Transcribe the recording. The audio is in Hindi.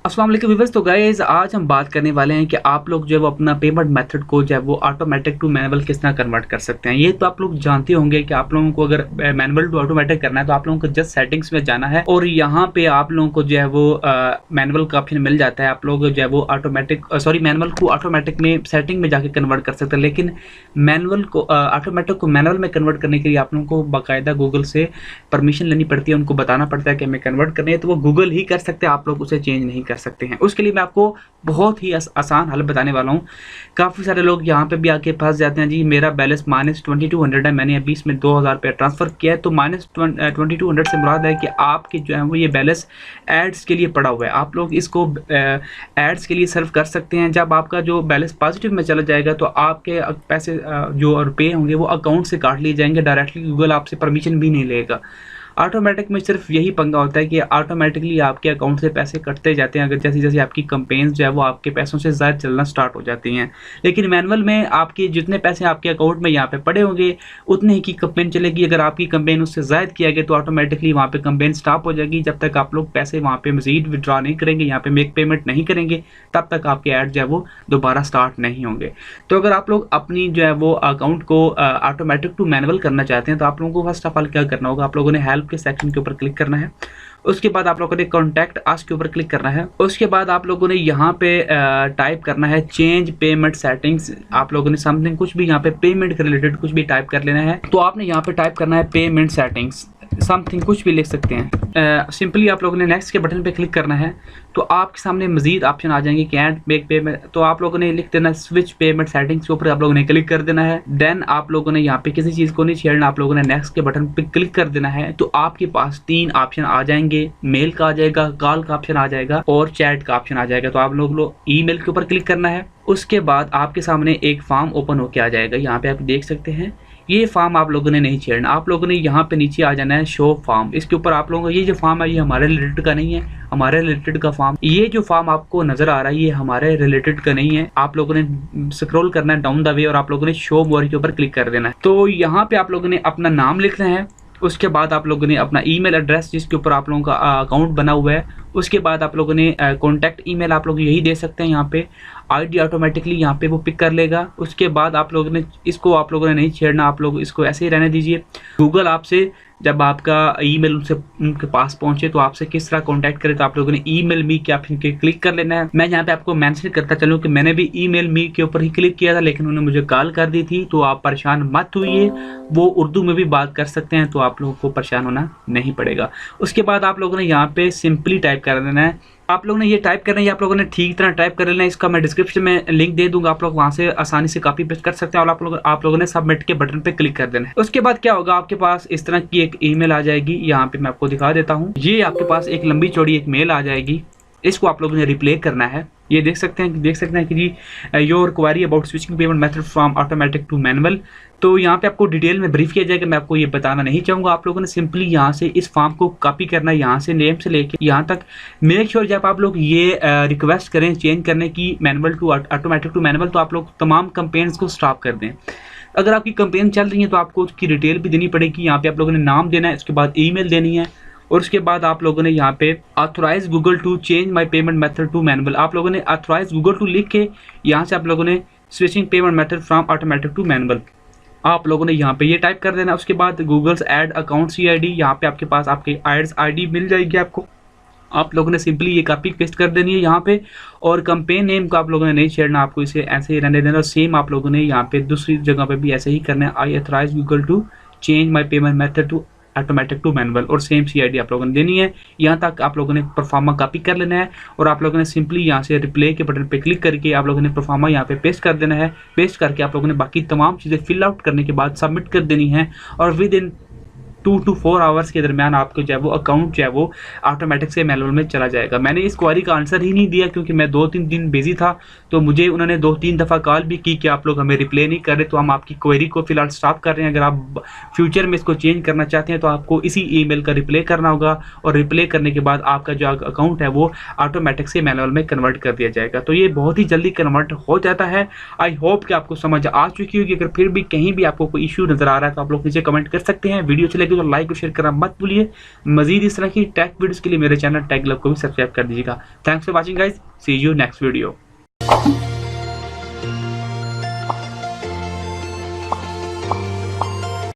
अस्सलाम वालेकुम व्यूअर्स। तो गाइस आज हम बात करने वाले हैं कि आप लोग जो है वो अपना पेमेंट मेथड को जो है वो ऑटोमेटिक टू मैनुअल किस तरह कन्वर्ट कर सकते हैं। ये तो आप लोग जानते होंगे कि आप लोगों को अगर मैनुअल टू ऑटोमेटिक करना है तो आप लोगों को जस्ट सेटिंग्स में जाना है और यहाँ पे आप लोगों को जो है वो मैनुअल का ऑप्शन मिल जाता है। आप लोग जो है वो मैनुअल को ऑटोमेटिक में सेटिंग में जाके कन्वर्ट कर सकते हैं, लेकिन मैनुअल को ऑटोमेटिक को मैनुअल में कन्वर्ट करने के लिए आप लोगों को बाकायदा गूगल से परमिशन लेनी पड़ती है, उनको बताना पड़ता है कि हमें कन्वर्ट करनी है, तो वो गूगल ही कर सकते हैं, आप लोग उसे चेंज नहीं कर सकते हैं। उसके लिए मैं आपको बहुत ही आसान हल बताने वाला हूँ। काफ़ी सारे लोग यहाँ पे भी आके फंस जाते हैं, जी मेरा बैलेंस -2200 है, मैंने अभी इसमें 2000 रुपये ट्रांसफ़र किया है। तो -2200 से मुराद है कि आपके जो है वो ये बैलेंस एड्स के लिए पड़ा हुआ है। आप लोग इसको एड्स के लिए सर्व कर सकते हैं। जब आपका जो बैलेंस पॉजिटिव में चला जाएगा तो आपके पैसे जो रुपये होंगे वो अकाउंट से काट लिए जाएंगे डायरेक्टली, गूगल आपसे परमिशन भी नहीं लेगा। ऑटोमेटिक में सिर्फ यही पंगा होता है कि ऑटोमेटिकली आपके अकाउंट से पैसे कटते जाते हैं अगर जैसे जैसे आपकी कंपेन्स जो है वो आपके पैसों से ज़्यादा चलना स्टार्ट हो जाती हैं। लेकिन मैनुअल में आपके जितने पैसे आपके अकाउंट में यहाँ पे पड़े होंगे उतने ही की कंपेन चलेगी। अगर आपकी कंपेन उससे ज़ायद किया गया तो ऑटोमेटिकली वहाँ पे कंपेन स्टॉप हो जाएगी। जब तक आप लोग पैसे वहाँ पे मज़ीद विड्रॉ नहीं करेंगे, यहाँ पे मेक पेमेंट नहीं करेंगे, तब तक आपके ऐड जो है वो दोबारा स्टार्ट नहीं होंगे। तो अगर आप लोग अपनी जो है वो अकाउंट को ऑटोमेटिक टू मैनुअल करना चाहते हैं तो आप लोगों को फर्स्ट ऑफ ऑल क्या करना होगा, आप लोगों ने हेल्प के सेक्शन के ऊपर क्लिक करना है। उसके बाद आप लोगों ने कॉन्टैक्ट अस के ऊपर क्लिक करना है। उसके बाद आप लोगों ने यहाँ पे टाइप करना है चेंज पेमेंट सेटिंग्स। आप लोगों ने समथिंग कुछ भी यहाँ पे पेमेंट के रिलेटेड कुछ भी टाइप कर लेना है। तो आपने यहाँ पे टाइप करना है पेमेंट सेटिंग्स, समथिंग कुछ भी लिख सकते हैं। सिंपली आप लोगों ने नेक्स्ट के बटन पे क्लिक करना है तो आपके सामने मजीद ऑप्शन आ जाएंगे कैंट मेक पेमेंट। तो आप लोगों ने लिख देना स्विच पेमेंट सेटिंग्स के ऊपर आप लोगों ने क्लिक कर देना है। देन आप लोगों ने यहाँ पे किसी चीज़ को नहीं छेड़ना, आप लोगों ने नेक्स्ट के बटन पे क्लिक कर देना है। तो आपके पास 3 ऑप्शन आ जाएंगे, मेल का आ जाएगा, कॉल का ऑप्शन आ जाएगा और चैट का ऑप्शन आ जाएगा। तो आप लोग ईमेल के ऊपर क्लिक करना है। उसके बाद आपके सामने एक फॉर्म ओपन होकर आ जाएगा, यहाँ पे आप देख सकते हैं। ये फॉर्म आप लोगों ने नहीं छेड़ना, आप लोगों ने यहाँ पे नीचे आ जाना है शो फॉर्म। इसके ऊपर आप लोगों का ये जो फॉर्म है ये हमारे रिलेटेड का नहीं है, हमारे रिलेटेड का फॉर्म, ये जो फॉर्म आपको नजर आ रहा है ये हमारे रिलेटेड का नहीं है। आप लोगों ने स्क्रॉल करना है डाउन द वे और आप लोगों ने शो मोर के ऊपर क्लिक कर देना है। तो यहाँ पे आप लोगों ने अपना नाम लिखना है। उसके बाद आप लोगों ने अपना ईमेल एड्रेस जिसके ऊपर आप लोगों का अकाउंट बना हुआ है, उसके बाद आप लोगों ने कॉन्टैक्ट ईमेल आप लोग यही दे सकते हैं। यहाँ पे आईडी ऑटोमेटिकली यहाँ पे वो पिक कर लेगा। उसके बाद आप लोगों ने इसको आप लोगों ने नहीं छेड़ना, आप लोग इसको ऐसे ही रहने दीजिए। गूगल आपसे जब आपका ईमेल उनके पास पहुंचे तो आपसे किस तरह कांटेक्ट करे, तो आप लोगों ने ईमेल मी के ऑप्शन के क्लिक कर लेना है। मैं यहाँ पे आपको मेंशन करता चलूँ कि मैंने भी ईमेल मी के ऊपर ही क्लिक किया था, लेकिन उन्होंने मुझे कॉल कर दी थी। तो आप परेशान मत हुइए, वो उर्दू में भी बात कर सकते हैं, तो आप लोगों को परेशान होना नहीं पड़ेगा। उसके बाद आप लोगों ने यहाँ पे सिंपली टाइप कर देना है। आप लोगों ने ये टाइप करना है, आप लोगों ने ठीक तरह टाइप कर लेना है। इसका मैं डिस्क्रिप्शन में लिंक दे दूंगा, आप लोग वहां से आसानी से कॉपी पेस्ट कर सकते हैं। और आप लोगों ने सबमिट के बटन पे क्लिक कर देना है। उसके बाद क्या होगा, आपके पास इस तरह की एक ईमेल आ जाएगी। यहाँ पे मैं आपको दिखा देता हूँ। ये आपके पास एक लंबी चौड़ी एक मेल आ जाएगी, इसको आप लोगों ने रिप्ले करना है। ये देख सकते हैं कि जी your query about switching payment method from automatic to manual. तो यहाँ पे आपको डिटेल में ब्रीफ किया जाएगा, मैं आपको ये बताना नहीं चाहूँगा। आप लोगों ने सिंपली यहाँ से इस फॉर्म को कॉपी करना है, यहाँ से नेम से लेके यहाँ तक। मेक श्योर जब आप लोग ये रिक्वेस्ट करें चेंज करने की manual to automatic to manual, तो आप लोग तमाम कंपेन्स को स्टॉप कर दें। अगर आपकी कंपेन चल रही है तो आपको उसकी डिटेल भी देनी पड़ेगी। यहाँ पे आप लोगों ने नाम देना है, उसके बाद ईमेल देनी है और उसके बाद आप लोगों ने यहाँ पे authorise Google to change my payment method to manual, आप लोगों ने ऑथराइज गूगल टू लिख के यहाँ से आप लोगों ने switching payment method from automatic to manual आप लोगों ने यहाँ पे ये टाइप कर देना। उसके बाद गूगल्स ऐड अकाउंट CID, यहाँ पे आपके पास आपके एड्स ID मिल जाएगी आपको। आप लोगों ने सिंपली ये कॉपी पेस्ट कर देनी है यहाँ पे। और कंपेन नेम को आप लोगों ने नहीं छेड़ना, आपको इसे ऐसे ही रहने देना। सेम आप लोगों ने यहाँ पे दूसरी जगह पे भी ऐसे ही करना है, I authorize Google to change my payment method to automatic to manual और सेम CID आप लोगों ने देनी है। यहाँ तक आप लोगों ने परफॉर्मा कॉपी कर लेना है और आप लोगों ने सिंपली यहाँ से रिप्ले के बटन पे क्लिक करके आप लोगों ने परफॉर्मा यहाँ पे पेस्ट कर देना है। पेस्ट करके आप लोगों ने बाकी तमाम चीज़ें फिल आउट करने के बाद सबमिट कर देनी है और विद इन 2 to 4 आवर्स के दरमियान आपको जो है वो अकाउंट जो है वो ऑटोमेटिक से मैनुअल में चला जाएगा। मैंने इस क्वेरी का आंसर ही नहीं दिया क्योंकि मैं 2-3 दिन बिजी था, तो मुझे उन्होंने 2-3 दफ़ा कॉल भी की कि आप लोग हमें रिप्लाई नहीं कर रहे, तो हम आपकी क्वेरी को फिलहाल स्टॉप कर रहे हैं। अगर आप फ्यूचर में इसको चेंज करना चाहते हैं तो आपको इसी ईमेल का रिप्लाई करना होगा और रिप्लाई करने के बाद आपका जो अकाउंट है वो ऑटोमेटिक से मैनुअल में कन्वर्ट कर दिया जाएगा। तो ये बहुत ही जल्दी कन्वर्ट हो जाता है। आई होप कि आपको समझ आ चुकी होगी। अगर फिर भी कहीं भी आपको कोई इशू नजर आ रहा है तो आप लोग नीचे कमेंट कर सकते हैं। वीडियो चलेगी वीडियो को लाइक और शेयर करना मत भूलिए। मजीद इस तरह की टेक वीडियोस के लिए मेरे चैनल टेक ग्लब को भी सब्सक्राइब कर दीजिएगा। Thanks for watching guys, see you next video.